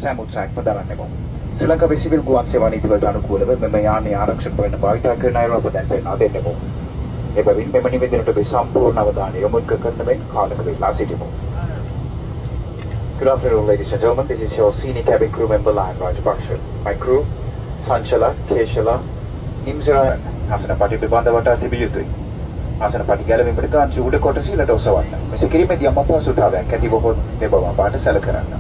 සෑම උත්සාහයක්ම දරන්නෙමු. ශ්‍රී ලංකාවේ සිවිල් ගුවන් සේවා නීතිවලට අනුකූලව මෙම යානය ආරක්ෂක වෙන භාවිතා කරන අයව අප දැන් පෙන්වා දෙන්නෙමු. එබැවින් මෙම නිවේදනයට ඔබේ සම්පූර්ණ අවධානය යොමු කරන මෙන් කාලක වේලා සිටිමු. Good afternoon, ladies and gentlemen. This is your senior cabin crew member, Lion Rajapaksha. My crew, Sanchala, Keshala, Imzira, ආසන පටි පිළිබඳව වටා තිබිය යුතුයි. ආසන පටි ගැලවීමට කාංචි උඩ කොටස ඉලට ඔසවන්න. මෙසේ කිරීමේදී යම් අපහසුතාවයක් ඇති වුවහොත් ඒ බව අපට සැලකරන්න.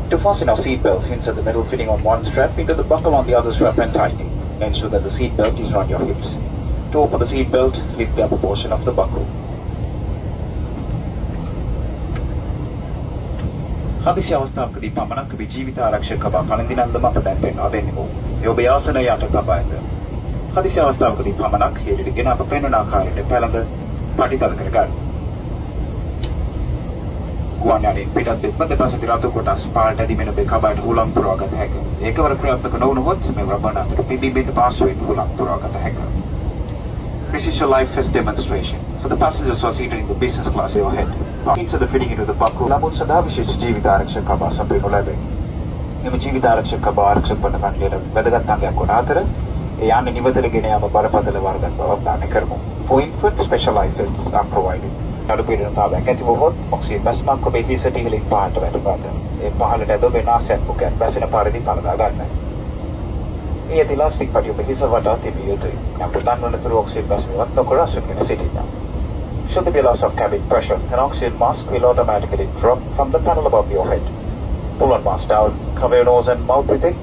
To fasten our seat belts, insert the metal fitting on one strap into the buckle on the other strap and tighten. Ensure that the seat belt is around your hips. To open the seat belt, lift the upper portion of the buckle. හදිසි අවස්ථාවකදී පමණක් ඔබේ ජීවිත ආරක්ෂක කබා පළඳිනන්දම අප දැන් පෙන්වා දෙන්නෙමු. ඒ ඔබේ ආසනය යට තබා ඇත. හදිසි අවස්ථාවකදී පමණක් හේරිටගෙන අප පෙන්වන ආකාරයට පැළඳ පටිතල කරගන්න. ගුවන් යානයෙන් පිටත් වෙත්ම දෙපසට රතු කොටස් පාට ඇදිමෙන ඔබේ කබායට හුලං පුරවාගත හැකිය. ඒකවර ක්‍රියාත්මක නොවුනහොත් මේ රබර් අතර පිබිබිට පාසුවෙන් හුලං පුරවාගත හැකිය. This is your live fest demonstration. For the passengers who are seated in the business class overhead, insert the fitting into the buckle. නමුත් සදා විශේෂ ජීවිත ආරක්ෂක කබා සපයනු ලැබේ. මෙම ජීවිත ආරක්ෂක කබා ආරක්ෂක වන කණ්ඩායමට වැදගත් අංගයක් වන අතර ඒ යාන නිවතට ගෙන යාම බරපතල වරදක් බව අවධානය කරමු. For infant, special life vests are provided. අඩුපීඩනතාවයක් ඇති වුවහොත් ඔක්සිජන් බස්මක් ඔබේ හිසට ඉහළින් පහළට වැටුණාට ඒ පහළට ඇද ඔබේ නාසයත් මුඛයත් බැසෙන පරිදි පළදා ගන්න. මේ ඇති ඉලාස්ටික් පටි ඔබේ හිස වටා තිබිය යුතුයි. අපට දන්වනතුරු ඔක්සිජන් බස්මවත් නොකර අසුන්ගෙන සිටින්න. Should there be loss of cabin pressure, an oxygen mask will automatically drop from the panel above your head. Pull one mask down, cover your nose and mouth with it,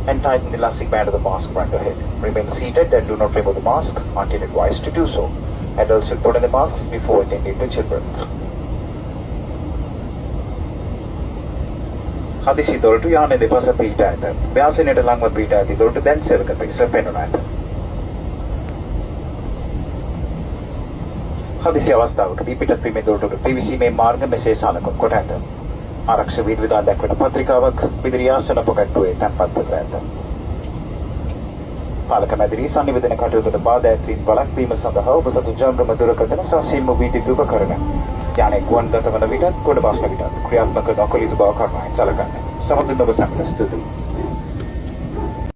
and tighten the elastic band of the mask around your head. Remain seated and do not remove the mask until advised to do so. Adults should put on the masks before attending to children. හදිසි දොරටු යානයේ දෙපස පිට ඇත. ව්‍යාසනයට ලංව පිට ඇති දොරටු දැන් සේවක පිරිස පෙන්වන ඇත. හදිසි අවස්ථාවකදී පිටත් වීමේ දොරටුට පිවිසීමේ මාර්ග මෙසේ සලකුණු කොට ඇත. ආරක්ෂක විධාන දක්වන පත්‍රිකාවක් විදුලි ආසන පොකට්ටුවේ තැන්පත් කර ඇත. පාලක මැදිරි සංනිවේදන කටයුතුට බාධා ඇතිවීම වළක්වීම සඳහා ඔබ සතු ජංගම දුරකථන සහ සිම් විද්‍යුත් උපකරණ යානයේ ගුවන් දතවන විටත් ගොඩ බස්න විටත් ක්‍රියාත්මක නොකළ යුතු බව කරුණාවෙන් සැලකන්න. සමගින් ඔබ සැමට ස්තුතියි.